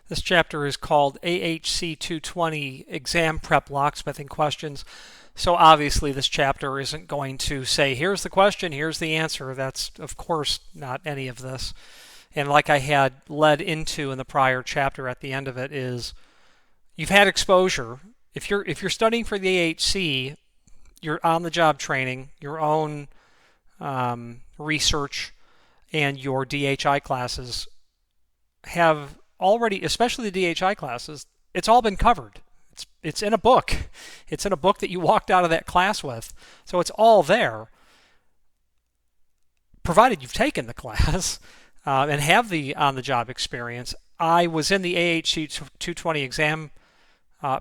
This chapter is called AHC220 Exam Prep Locksmithing Questions. So obviously this chapter isn't going to say, here's the question, here's the answer. That's, of course, not any of this. And like I had led into in the prior chapter at the end of it is, you've had exposure. If you're studying for the AHC, your on-the-job training, your own research, and your DHI classes have already, especially the DHI classes, it's all been covered. It's in a book. It's in a book that you walked out of that class with. So it's all there, provided you've taken the class and have the on-the-job experience. I was in the AHC220 exam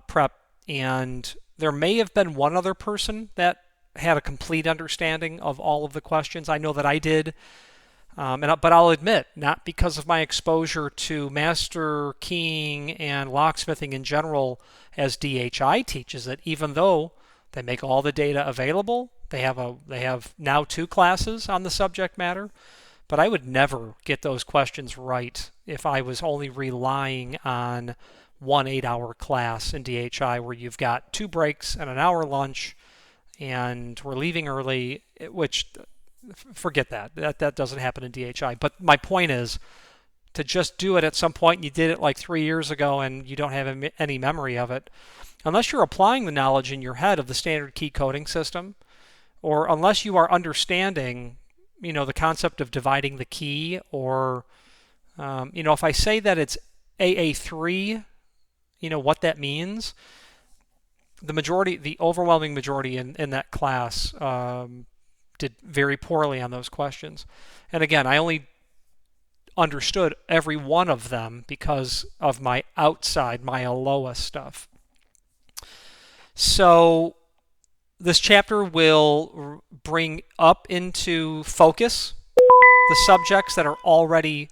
prep, and there may have been one other person that had a complete understanding of all of the questions. I know that I did. But I'll admit, not because of my exposure to master keying and locksmithing in general as DHI teaches it, even though they make all the data available. They have now 2 classes on the subject matter, but I would never get those questions right if I was only relying on one 8-hour class in DHI where you've got 2 breaks and an hour lunch and we're leaving early, which forget that. That doesn't happen in DHI. But my point is to just do it at some point. You did it like 3 years ago and you don't have any memory of it. Unless you're applying the knowledge in your head of the standard key coding system, or unless you are understanding, the concept of dividing the key, or, if I say that it's AA3, what that means. The overwhelming majority in that class did very poorly on those questions. And again, I only understood every one of them because of my ALOA stuff. So this chapter will bring up into focus the subjects that are already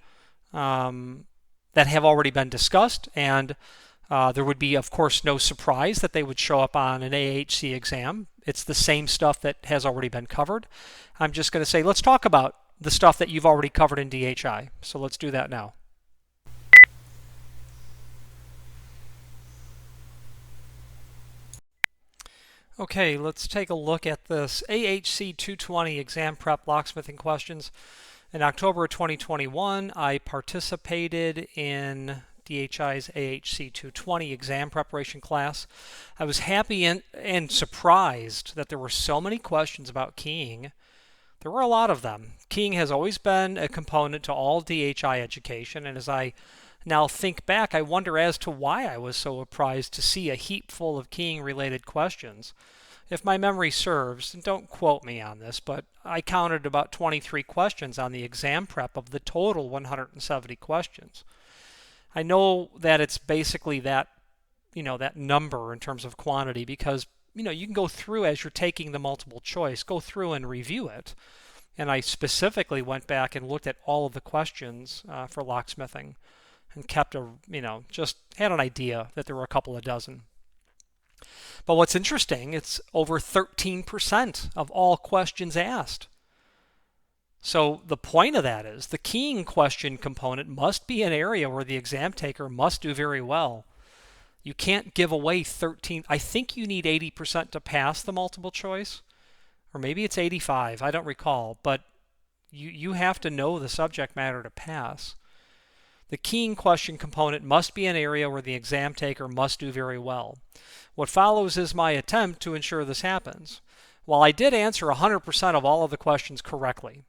that have already been discussed, and there would be, of course, no surprise that they would show up on an AHC exam. It's the same stuff that has already been covered. I'm just going to say, let's talk about the stuff that you've already covered in DHI. So let's do that now. Okay, let's take a look at this AHC 220 exam prep locksmithing questions. In October of 2021, I participated in DHI's AHC 220 exam preparation class. I was happy and surprised that there were so many questions about keying. There were a lot of them. Keying has always been a component to all DHI education, and as I now think back, I wonder as to why I was so surprised to see a heap full of keying related questions. If my memory serves, and don't quote me on this, but I counted about 23 questions on the exam prep of the total 170 questions. I know that it's basically that, that number in terms of quantity because, you can go through as you're taking the multiple choice, go through and review it. And I specifically went back and looked at all of the questions for locksmithing and kept just had an idea that there were a couple of dozen. But what's interesting, it's over 13% of all questions asked. So the point of that is the keying question component must be an area where the exam taker must do very well. You can't give away 13. I think you need 80% to pass the multiple choice, or maybe it's 85. I don't recall, but you have to know the subject matter to pass. The keying question component must be an area where the exam taker must do very well. What follows is my attempt to ensure this happens. While I did answer 100% of all of the questions correctly,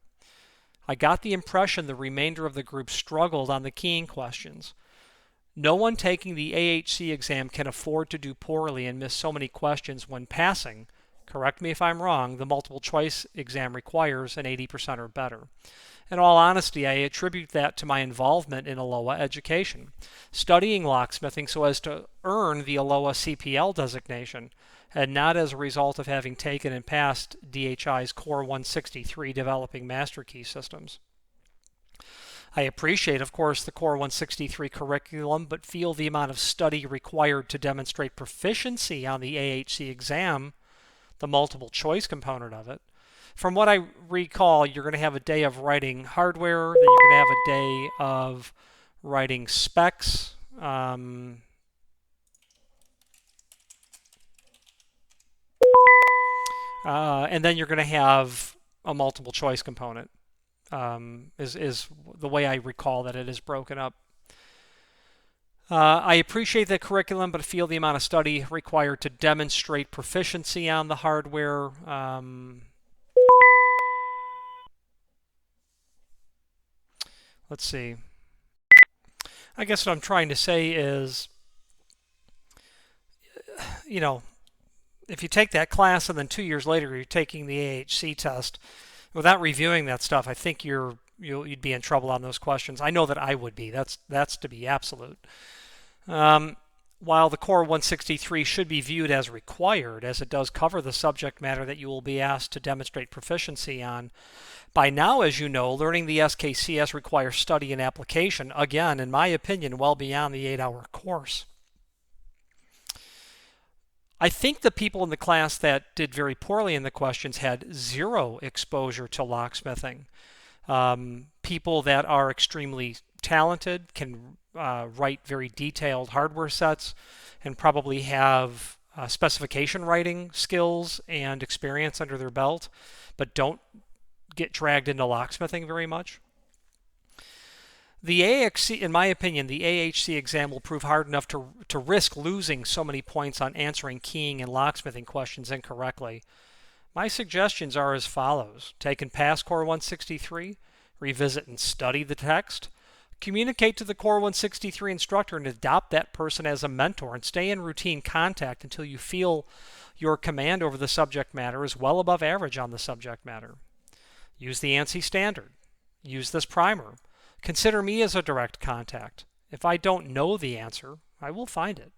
I got the impression the remainder of the group struggled on the keying questions. No one taking the AHC exam can afford to do poorly and miss so many questions when passing. Correct me if I'm wrong, the multiple choice exam requires an 80% or better. In all honesty, I attribute that to my involvement in ALOA education, studying locksmithing so as to earn the ALOA CPL designation, and not as a result of having taken and passed DHI's Core 163 developing master key systems. I appreciate, of course, the Core 163 curriculum, but feel the amount of study required to demonstrate proficiency on the AHC exam, the multiple choice component of it. From what I recall, you're going to have a day of writing hardware, then you're going to have a day of writing specs, And then you're going to have a multiple choice component, is the way I recall that it is broken up. I appreciate the curriculum, but feel the amount of study required to demonstrate proficiency on the hardware. Let's see. I guess what I'm trying to say is, you know, if you take that class and then 2 years later you're taking the AHC test without reviewing that stuff, I think you'd be in trouble on those questions. I know that I would be. That's to be absolute. While the Core 163 should be viewed as required, as it does cover the subject matter that you will be asked to demonstrate proficiency on, by now, as you know, learning the SKCS requires study and application, again, in my opinion, well beyond the 8-hour course. I think the people in the class that did very poorly in the questions had zero exposure to locksmithing. People that are extremely talented can write very detailed hardware sets and probably have specification writing skills and experience under their belt, but don't get dragged into locksmithing very much. The AHC, in my opinion, the AHC exam will prove hard enough to risk losing so many points on answering keying and locksmithing questions incorrectly. My suggestions are as follows. Take and pass Core 163, revisit and study the text, communicate to the Core 163 instructor and adopt that person as a mentor, and stay in routine contact until you feel your command over the subject matter is well above average on the subject matter. Use the ANSI standard. Use this primer. Consider me as a direct contact. If I don't know the answer, I will find it.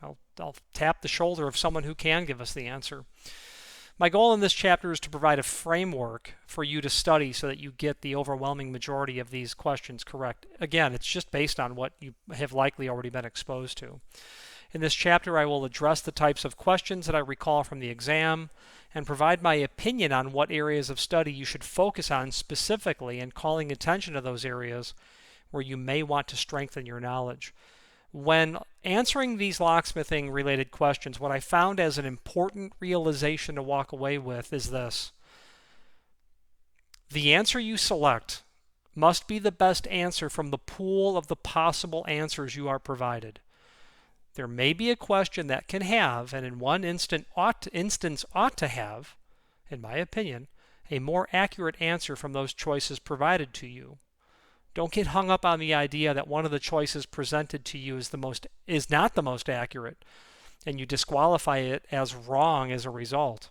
I'll tap the shoulder of someone who can give us the answer. My goal in this chapter is to provide a framework for you to study so that you get the overwhelming majority of these questions correct. Again, it's just based on what you have likely already been exposed to. In this chapter, I will address the types of questions that I recall from the exam and provide my opinion on what areas of study you should focus on specifically and calling attention to those areas where you may want to strengthen your knowledge. When answering these locksmithing related questions, what I found as an important realization to walk away with is this. The answer you select must be the best answer from the pool of the possible answers you are provided. There may be a question that can have, and in one instance ought to have, in my opinion, a more accurate answer from those choices provided to you. Don't get hung up on the idea that one of the choices presented to you is not the most accurate, and you disqualify it as wrong as a result.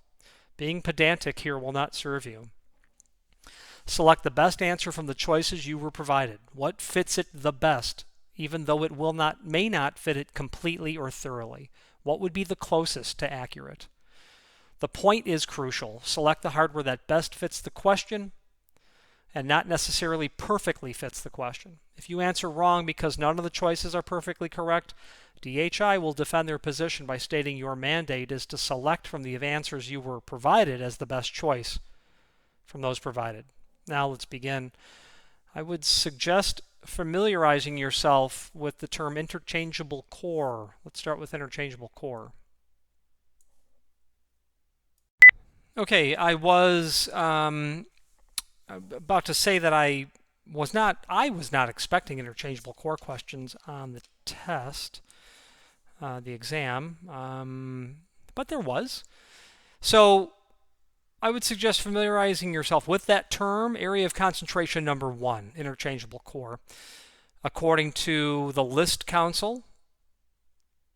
Being pedantic here will not serve you. Select the best answer from the choices you were provided. What fits it the best, even though it may not fit it completely or thoroughly? What would be the closest to accurate? The point is crucial. Select the hardware that best fits the question and not necessarily perfectly fits the question. If you answer wrong because none of the choices are perfectly correct, DHI will defend their position by stating your mandate is to select from the answers you were provided as the best choice from those provided. Now let's begin. I would suggest familiarizing yourself with the term interchangeable core. Let's start with interchangeable core. Okay, I was about to say that I was not expecting interchangeable core questions on the test, the exam, but there was. So I would suggest familiarizing yourself with that term, area of concentration number 1, interchangeable core. According to the List Council,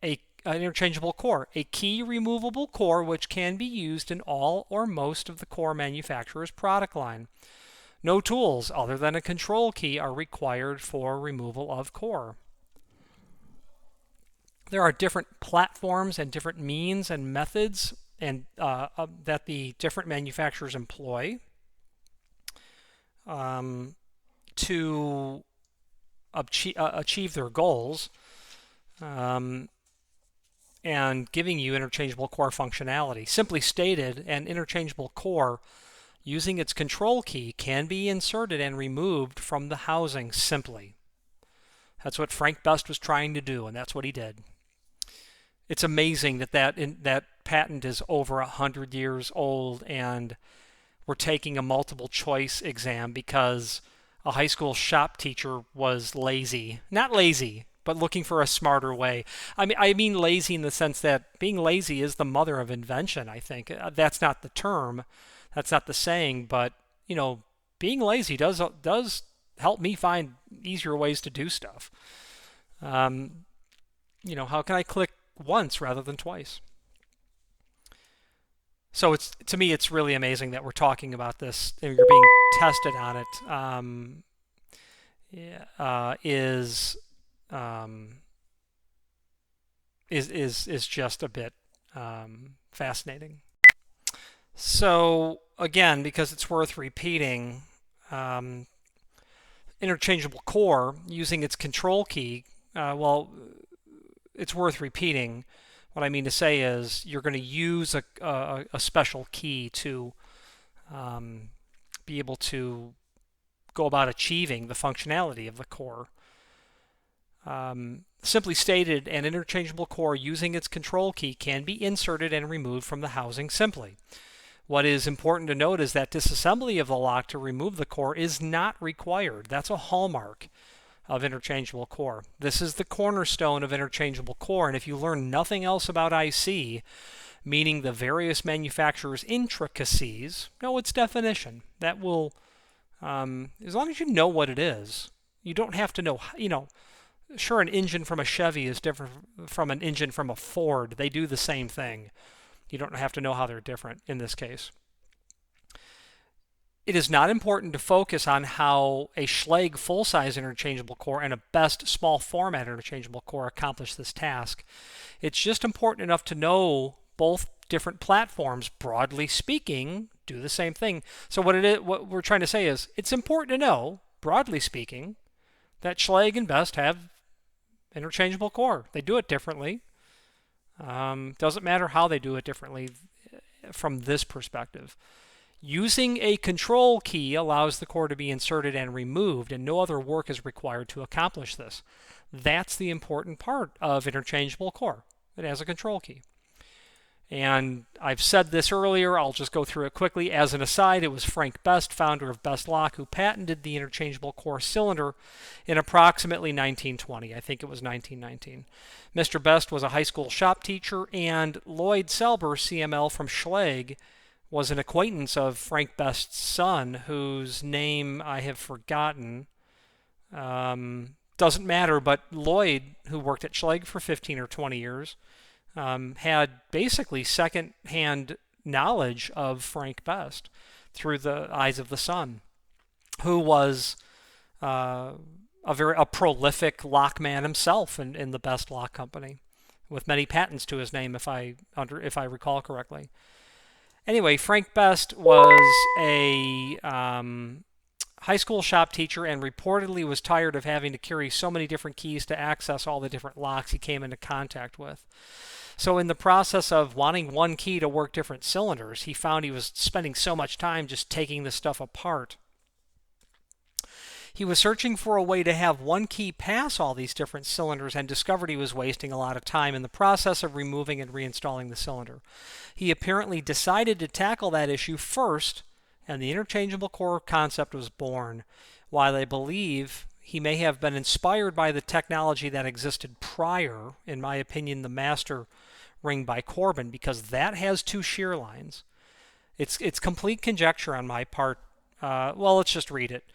an interchangeable core, a key removable core which can be used in all or most of the core manufacturer's product line. No tools other than a control key are required for removal of core. There are different platforms and different means and methods that the different manufacturers employ to achieve their goals, and giving you interchangeable core functionality. Simply stated, an interchangeable core using its control key can be inserted and removed from the housing simply. That's what Frank Best was trying to do, and that's what he did. It's amazing that patent is over 100 years old, and we're taking a multiple choice exam because a high school shop teacher was lazy. Not lazy, but looking for a smarter way. I mean lazy in the sense that being lazy is the mother of invention, I think. That's not the term. That's not the saying, but being lazy does help me find easier ways to do stuff. How can I click once rather than twice? So to me, it's really amazing that we're talking about this. You're being tested on it. Is just a bit fascinating. So again, because it's worth repeating, interchangeable core using its control key. It's worth repeating. What I mean to say is you're going to use a special key to be able to go about achieving the functionality of the core. Simply stated, an interchangeable core using its control key can be inserted and removed from the housing simply. What is important to note is that disassembly of the lock to remove the core is not required. That's a hallmark of interchangeable core. This is the cornerstone of interchangeable core, and if you learn nothing else about IC, meaning the various manufacturers' intricacies, know its definition. That will, as long as you know what it is, you don't have to know, sure, an engine from a Chevy is different from an engine from a Ford. They do the same thing. You don't have to know how they're different in this case. It is not important to focus on how a Schlage full-size interchangeable core and a Best small format interchangeable core accomplish this task. It's just important enough to know both different platforms, broadly speaking, do the same thing. So what we're trying to say is it's important to know, broadly speaking, that Schlage and Best have interchangeable core. They do it differently. Doesn't matter how they do it differently from this perspective. Using a control key allows the core to be inserted and removed, and no other work is required to accomplish this. That's the important part of interchangeable core. It has a control key. And I've said this earlier, I'll just go through it quickly. As an aside, it was Frank Best, founder of Best Lock, who patented the interchangeable core cylinder in approximately 1920. I think it was 1919. Mr. Best was a high school shop teacher, and Lloyd Selber, CML from Schlage, was an acquaintance of Frank Best's son, whose name I have forgotten. Doesn't matter, but Lloyd, who worked at Schlage for 15 or 20 years, had basically second-hand knowledge of Frank Best through the eyes of the son, who was a prolific lockman himself in the Best Lock Company, with many patents to his name, if I recall correctly. Anyway, Frank Best was a high school shop teacher and reportedly was tired of having to carry so many different keys to access all the different locks he came into contact with. So in the process of wanting one key to work different cylinders, he found he was spending so much time just taking this stuff apart. He was searching for a way to have one key pass all these different cylinders and discovered he was wasting a lot of time in the process of removing and reinstalling the cylinder. He apparently decided to tackle that issue first, and the interchangeable core concept was born. While I believe he may have been inspired by the technology that existed prior, in my opinion, the master ring by Corbin, because that has two shear lines. It's complete conjecture on my part. Let's just read it.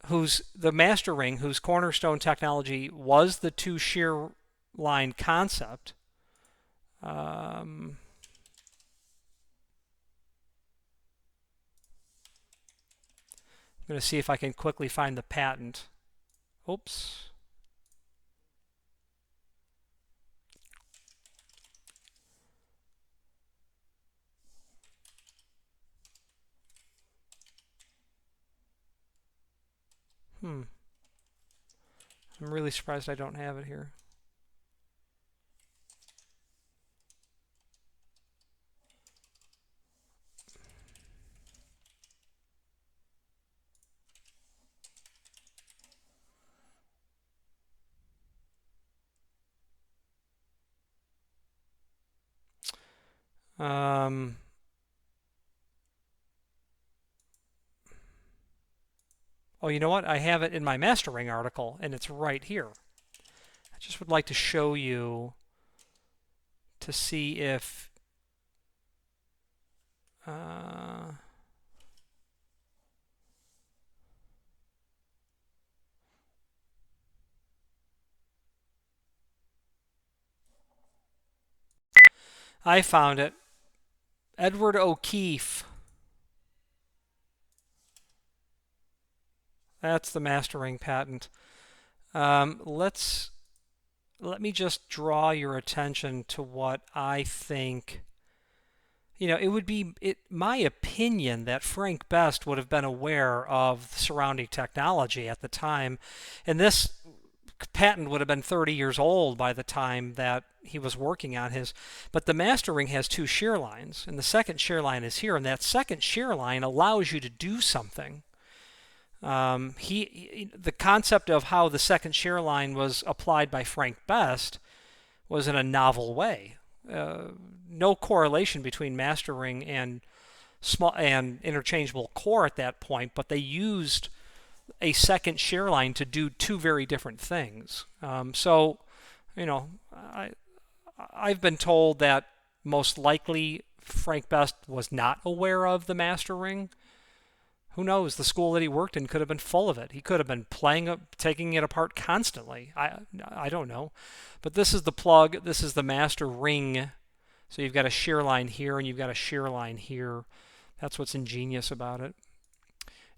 The master ring, whose cornerstone technology was the two shear line concept. I'm going to see if I can quickly find the patent. Oops. I'm really surprised I don't have it here. Oh, you know what? I have it in my mastering article, and it's right here. I just would like to show you to see if I found it. Edward O'Keefe. That's the mastering patent. Let me just draw your attention to what I think. It would be my opinion that Frank Best would have been aware of the surrounding technology at the time, and this patent would have been 30 years old by the time that he was working on his. But the mastering has two shear lines, and the second shear line is here, and that second shear line allows you to do something. The concept of how the second shear line was applied by Frank Best was in a novel way. No correlation between mastering and interchangeable core at that point, but they used a second shear line to do two very different things. So, I've been told that most likely Frank Best was not aware of the mastering. Who knows? The school that he worked in could have been full of it. He could have been taking it apart constantly. I don't know. But this is the plug. This is the master ring. So you've got a shear line here and you've got a shear line here. That's what's ingenious about it.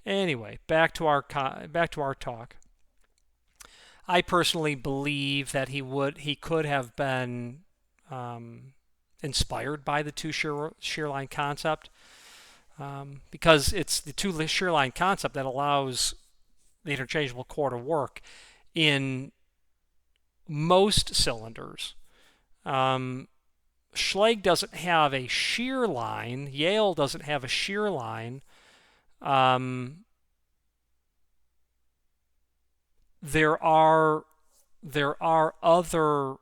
Anyway, back to our talk. I personally believe that he could have been inspired by the two shear line concept. Because it's the two shear line concept that allows the interchangeable core to work in most cylinders. Schlage doesn't have a shear line. Yale doesn't have a shear line. There are other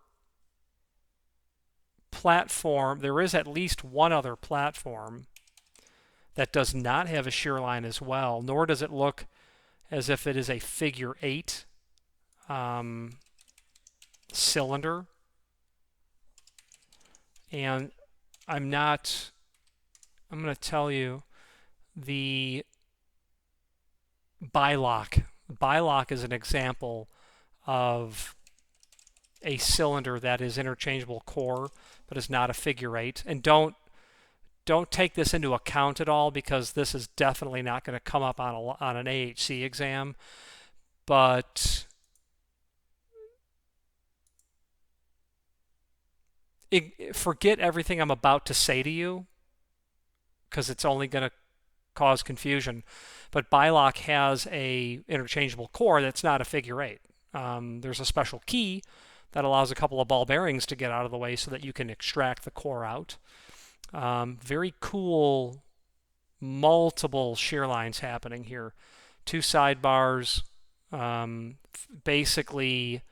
platform. There is at least one other platform that does not have a shear line as well, nor does it look as if it is a figure 8 cylinder. And I'm going to tell you the Bilock. Bilock is an example of a cylinder that is interchangeable core, but is not a figure 8. And don't take this into account at all, because this is definitely not going to come up on an AHC exam. But forget everything I'm about to say to you, because it's only going to cause confusion. But Bilock has a interchangeable core that's not a figure 8. There's a special key that allows a couple of ball bearings to get out of the way so that you can extract the core out. Very cool, multiple shear lines happening here. Two sidebars, basically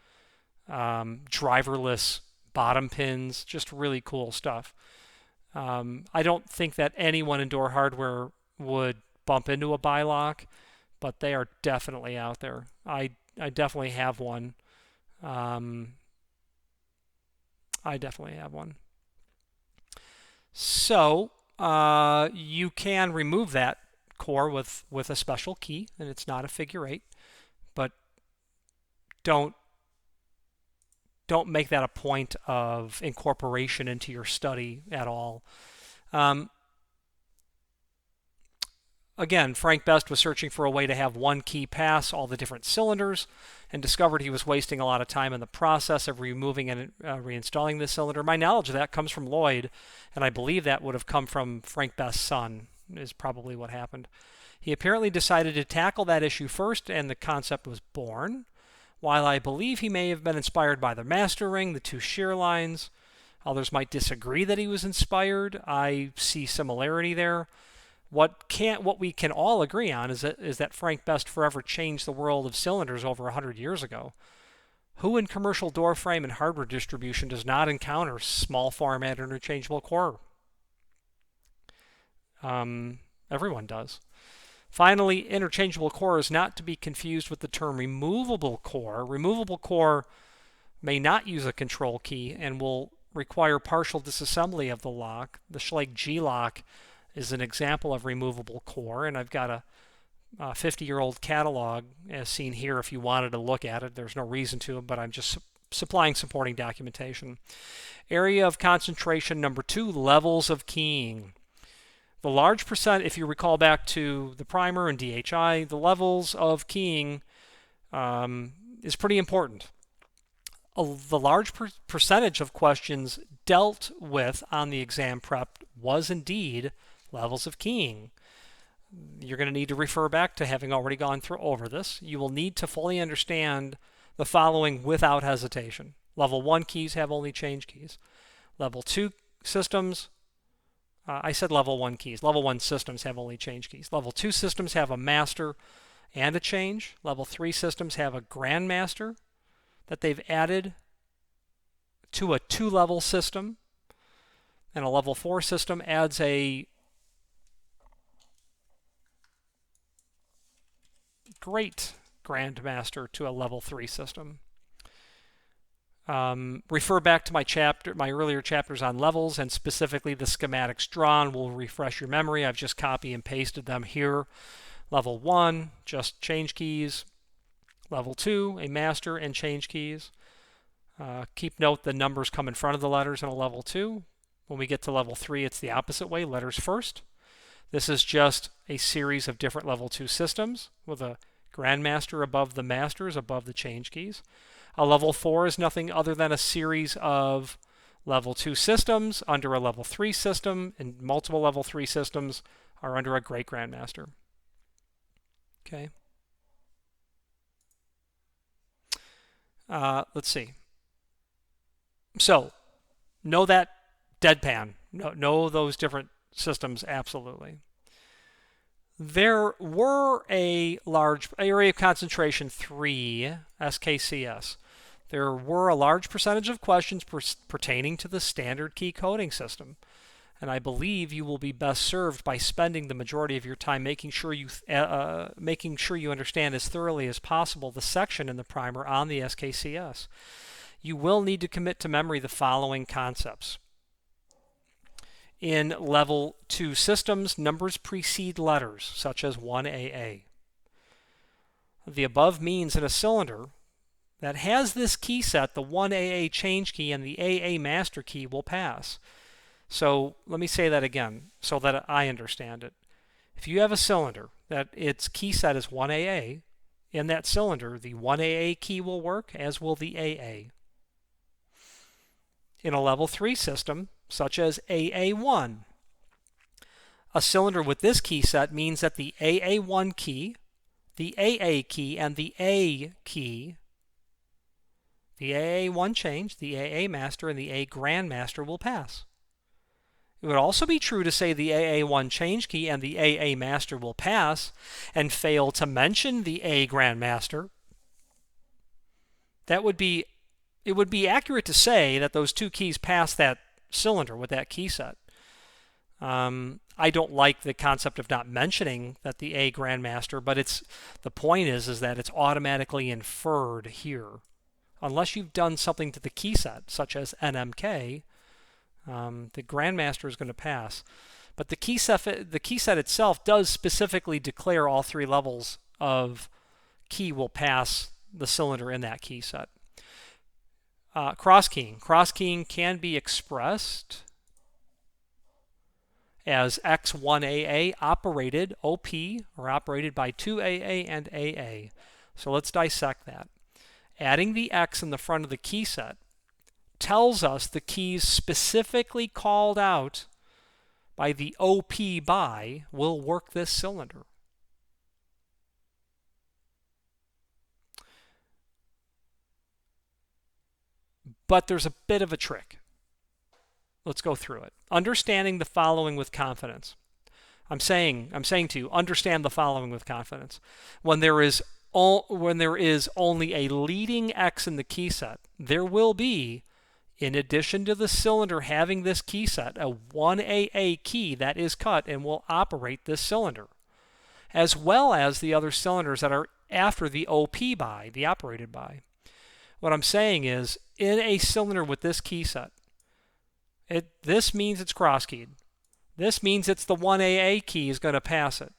driverless bottom pins, just really cool stuff. I don't think that anyone in door hardware would bump into a Bilock, but they are definitely out there. I definitely have one. So you can remove that core with a special key, and it's not a figure 8, but don't make that a point of incorporation into your study at all. Again, Frank Best was searching for a way to have one key pass all the different cylinders, and discovered he was wasting a lot of time in the process of removing and reinstalling the cylinder. My knowledge of that comes from Lloyd, and I believe that would have come from Frank Best's son, is probably what happened. He apparently decided to tackle that issue first, and the concept was born. While I believe he may have been inspired by the master ring, the two shear lines, others might disagree that he was inspired. I see similarity there. What we can all agree on is that Frank Best forever changed the world of cylinders over 100 years ago. Who in commercial door frame and hardware distribution does not encounter small format interchangeable core? Everyone does. Finally, interchangeable core is not to be confused with the term removable core. Removable core may not use a control key and will require partial disassembly of the lock. The Schlage G-lock is an example of removable core, and I've got a 50-year-old catalog as seen here if you wanted to look at it. There's no reason to, but I'm just supplying supporting documentation. Area of concentration number 2, levels of keying. The large percent, if you recall back to the primer and DHI, the levels of keying is pretty important. The large percentage of questions dealt with on the exam prep was indeed levels of keying. You're going to need to refer back to having already gone through over this. You will need to fully understand the following without hesitation. Level 1 keys have only change keys. Level 2 systems, I said level 1 keys. Level 1 systems have only change keys. Level 2 systems have a master and a change. Level 3 systems have a grandmaster that they've added to a 2-level system. And a level 4 system adds a great grandmaster to a level 3 system. Refer back to my earlier chapters on levels, and specifically the schematics drawn will refresh your memory. I've just copy and pasted them here. Level 1, just change keys. Level 2, a master and change keys. Keep note the numbers come in front of the letters in a level 2. When we get to level 3, it's the opposite way, letters first. This is just a series of different level 2 systems with a grandmaster above the masters, above the change keys. A level 4 is nothing other than a series of level 2 systems under a level 3 system, and multiple level 3 systems are under a great grandmaster. Okay. Let's see. So, know that deadpan. Know those different systems absolutely. There were a large area of concentration 3, SKCS. There were a large percentage of questions pertaining to the standard key coding system. And I believe you will be best served by spending the majority of your time making sure you understand as thoroughly as possible the section in the primer on the SKCS. You will need to commit to memory the following concepts. In level 2 systems, numbers precede letters, such as 1AA. The above means in a cylinder that has this key set, the 1AA change key and the AA master key will pass. So let me say that again so that I understand it. If you have a cylinder that its key set is 1AA, in that cylinder the 1AA key will work, as will the AA. In a level 3 system, such as AA1, a cylinder with this key set means that the AA1 key, the AA key, and the A key, the AA1 change, the AA master, and the A grandmaster will pass. It would also be true to say the AA1 change key and the AA master will pass and fail to mention the A grandmaster. It would be accurate to say that those two keys pass that cylinder with that key set. I don't like the concept of not mentioning that the A grandmaster, but the point is that it's automatically inferred here. Unless you've done something to the key set, such as NMK, the grandmaster is going to pass. But the key set itself does specifically declare all 3 levels of key will pass the cylinder in that key set. Cross-keying. Cross-keying can be expressed as X1AA operated, OP, or operated by 2AA and AA. So let's dissect that. Adding the X in the front of the key set tells us the keys specifically called out by the OP by will work this cylinder. But there's a bit of a trick. Let's go through it. Understanding the following with confidence. I'm saying to you, understand the following with confidence. When there is only a leading X in the key set, there will be in addition to the cylinder having this key set, a 1AA key that is cut and will operate this cylinder, as well as the other cylinders that are after the OP by, the operated by. What I'm saying is, in a cylinder with this key set, this means it's cross-keyed. This means it's the 1AA key is going to pass it.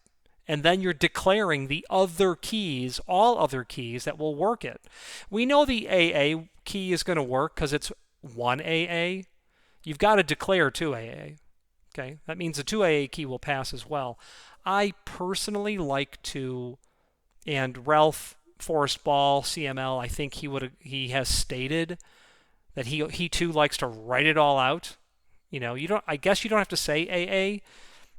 And then you're declaring the other keys, all other keys that will work it. We know the AA key is going to work because it's 1AA. You've got to declare 2AA. Okay, that means the 2AA key will pass as well. I personally like to, and Ralph Forrest Ball, CML, I think he has stated that he too likes to write it all out. You know, I guess you don't have to say AA,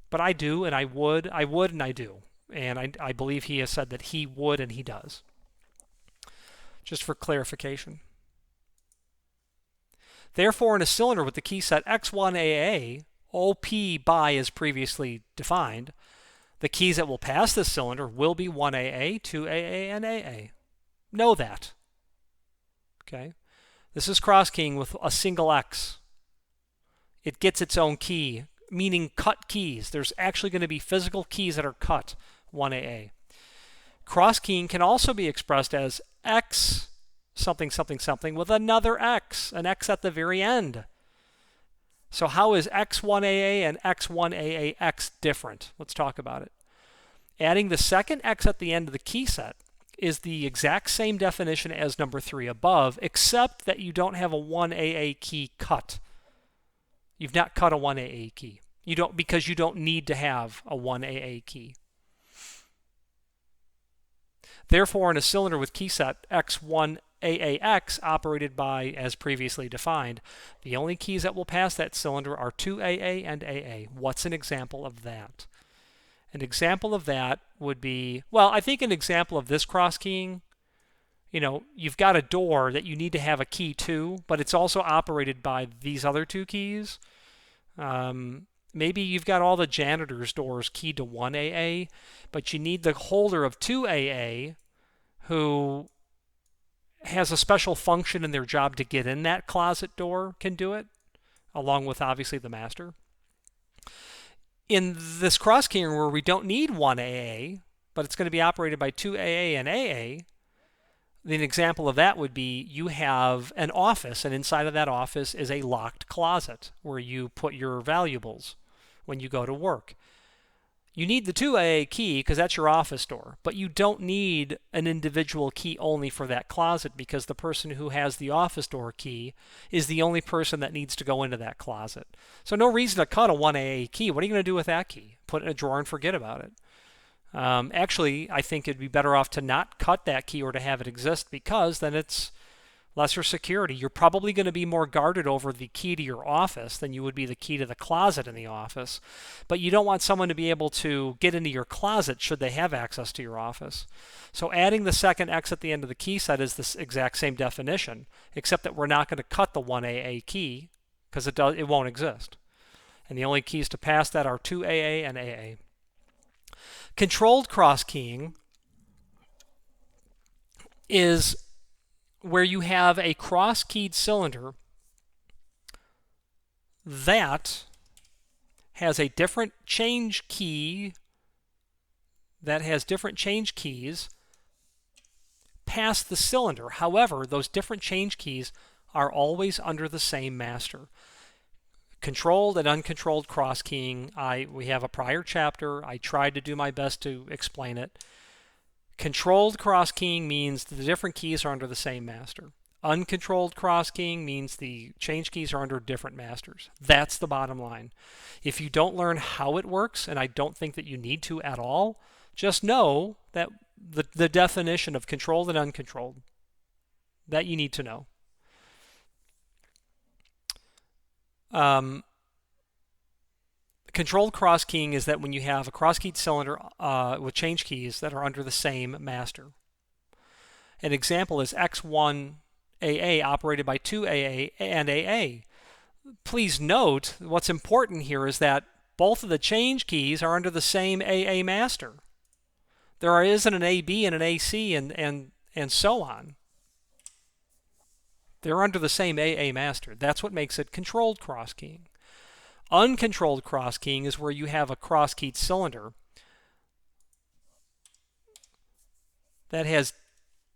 but I do, and I would, and I do. And I believe he has said that he would, and he does. Just for clarification. Therefore, in a cylinder with the key set X1AA, OP by as previously defined, the keys that will pass this cylinder will be 1AA, 2AA, and AA. Know that. Okay? This is cross-keying with a single X. It gets its own key, meaning cut keys. There's actually going to be physical keys that are cut, 1AA. Cross-keying can also be expressed as X something something something with another X, an X at the very end. So how is X1AA and X1AAX different? Let's talk about it. Adding the second X at the end of the key set is the exact same definition as number 3 above, except that you don't have a 1AA key cut. You've not cut a 1AA key. You don't, because you don't need to have a 1AA key. Therefore, in a cylinder with key set X1AAX operated by as previously defined, the only keys that will pass that cylinder are 2AA and AA. What's an example of that? An example of that would be, well, I think an example of this cross-keying, you know, you've got a door that you need to have a key to, but it's also operated by these other 2 keys. Maybe you've got all the janitor's doors keyed to 1AA, but you need the holder of 2AA who has a special function in their job to get in that closet door can do it, along with obviously the master. In this cross-keying where we don't need 1AA, but it's going to be operated by 2AA and AA, an example of that would be you have an office, and inside of that office is a locked closet where you put your valuables when you go to work. You need the 2AA key because that's your office door, but you don't need an individual key only for that closet because the person who has the office door key is the only person that needs to go into that closet. So no reason to cut a 1AA key. What are you going to do with that key? Put it in a drawer and forget about it. Actually, I think it'd be better off to not cut that key or to have it exist because then it's lesser security. You're probably going to be more guarded over the key to your office than you would be the key to the closet in the office. But you don't want someone to be able to get into your closet should they have access to your office. So adding the second X at the end of the key set is this exact same definition, except that we're not going to cut the 1AA key because it won't exist. And the only keys to pass that are 2AA and AA. Controlled cross-keying is where you have a cross-keyed cylinder that has a different change key, that has different change keys past the cylinder. However, those different change keys are always under the same master. Controlled and uncontrolled cross-keying, we have a prior chapter. I tried to do my best to explain it. Controlled cross-keying means that the different keys are under the same master. Uncontrolled cross-keying means the change keys are under different masters. That's the bottom line. If you don't learn how it works, and I don't think that you need to at all, just know that the definition of controlled and uncontrolled, that you need to know. Controlled cross-keying is that when you have a cross-keyed cylinder with change keys that are under the same master. An example is X1AA operated by 2AA and AA. Please note, what's important here is that both of the change keys are under the same AA master. There isn't an AB and an AC and so on. They're under the same AA master. That's what makes it controlled cross-keying. Uncontrolled cross-keying is where you have a cross-keyed cylinder that has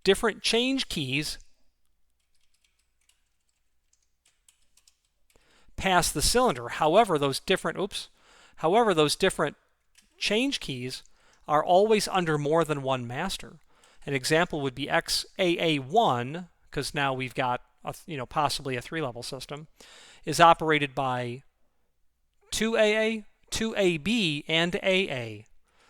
different change keys past the cylinder. However, those different change keys are always under more than one master. An example would be XAA1, because now we've got possibly a 3-level system, is operated by 2AA, 2AB, and AA.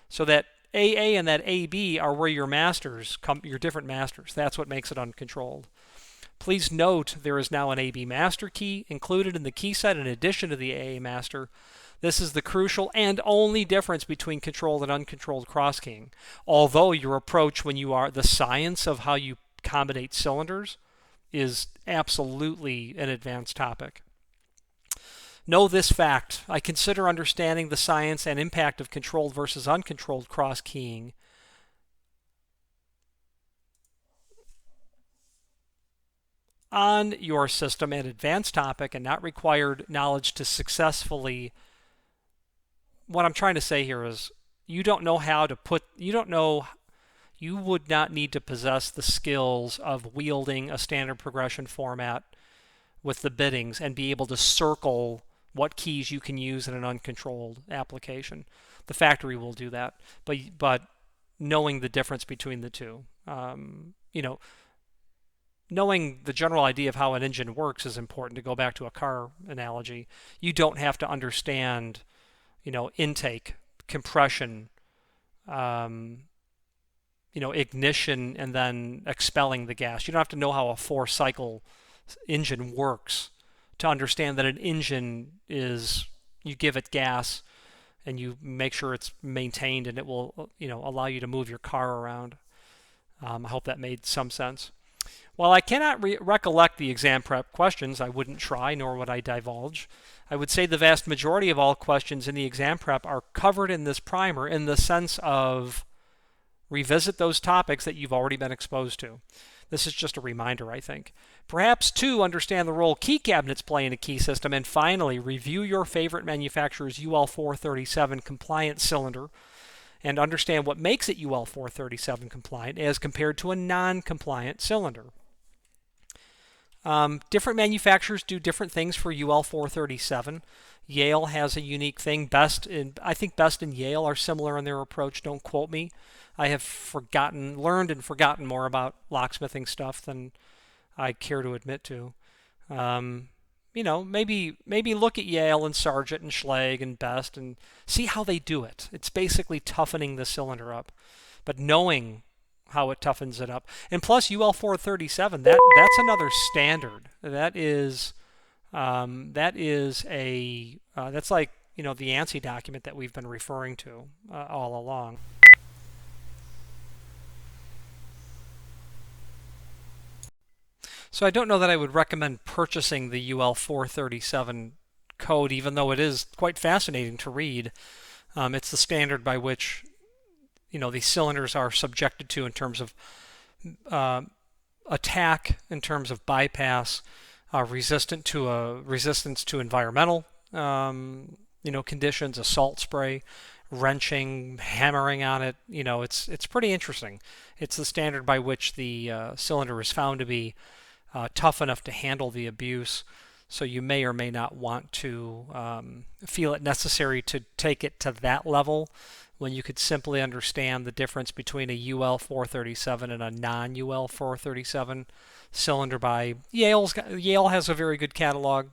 So that AA and that AB are where your masters come, your different masters. That's what makes it uncontrolled. Please note there is now an AB master key included in the key set in addition to the AA master. This is the crucial and only difference between controlled and uncontrolled cross-keying. Although your approach the science of how you combinate cylinders is absolutely an advanced topic. Know this fact. I consider understanding the science and impact of controlled versus uncontrolled cross-keying on your system an advanced topic and not required knowledge to successfully. What I'm trying to say here is you would not need to possess the skills of wielding a standard progression format with the biddings and be able to circle what keys you can use in an uncontrolled application. The factory will do that, but knowing the difference between the two, knowing the general idea of how an engine works is important. To go back to a car analogy, you don't have to understand, intake, compression, ignition, and then expelling the gas. You don't have to know how a 4-cycle engine works to understand that an engine is, you give it gas and you make sure it's maintained and it will, allow you to move your car around. I hope that made some sense. While I cannot recollect the exam prep questions, I wouldn't try, nor would I divulge. I would say the vast majority of all questions in the exam prep are covered in this primer in the sense of revisit those topics that you've already been exposed to. This is just a reminder, I think. Perhaps, too, understand the role key cabinets play in a key system. And finally, review your favorite manufacturer's UL437 compliant cylinder and understand what makes it UL437 compliant as compared to a non-compliant cylinder. Different manufacturers do different things for UL437. Yale has a unique thing. I think Best and Yale are similar in their approach. Don't quote me. I have learned and forgotten more about locksmithing stuff than I care to admit to. Maybe look at Yale and Sargent and Schlage and Best and see how they do it. It's basically toughening the cylinder up, but knowing how it toughens it up. And plus UL437, that's another standard. That's like, the ANSI document that we've been referring to all along. So I don't know that I would recommend purchasing the UL437 code, even though it is quite fascinating to read. It's the standard by which these cylinders are subjected to in terms of attack, in terms of bypass, resistance to environmental conditions, assault spray, wrenching, hammering on it. It's pretty interesting. It's the standard by which the cylinder is found to be tough enough to handle the abuse. So you may or may not want to feel it necessary to take it to that level when you could simply understand the difference between a UL437 and a non-UL437 cylinder by Yale has a very good catalog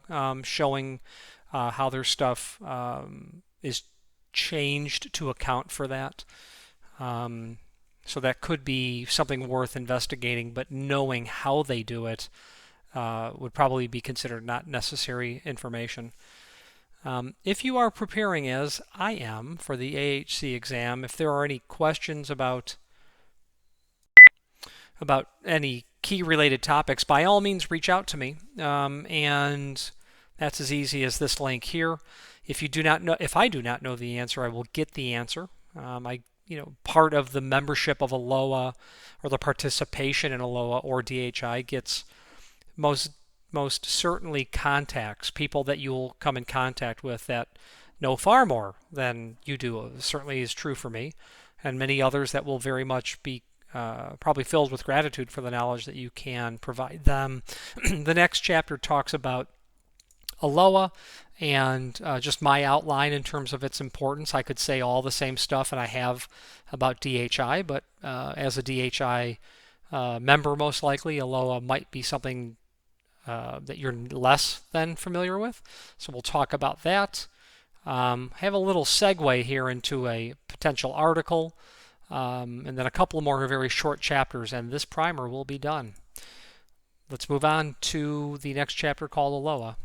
showing how their stuff is changed to account for that. So that could be something worth investigating, but knowing how they do it would probably be considered not necessary information. If you are preparing as I am for the AHC exam, if there are any questions about any key-related topics, by all means reach out to me, and that's as easy as this link here. If I do not know the answer, I will get the answer. Part of the membership of ALOA or the participation in ALOA or DHI gets most most certainly contacts, people that you'll come in contact with that know far more than you do. It certainly is true for me, and many others that will very much be probably filled with gratitude for the knowledge that you can provide them. The next chapter talks about ALOA and just my outline in terms of its importance. I could say all the same stuff, and I have about DHI, but as a DHI member, most likely, ALOA might be something that you're less than familiar with. So we'll talk about that. Have a little segue here into a potential article, and then a couple more very short chapters, and this primer will be done. Let's move on to the next chapter called ALOA.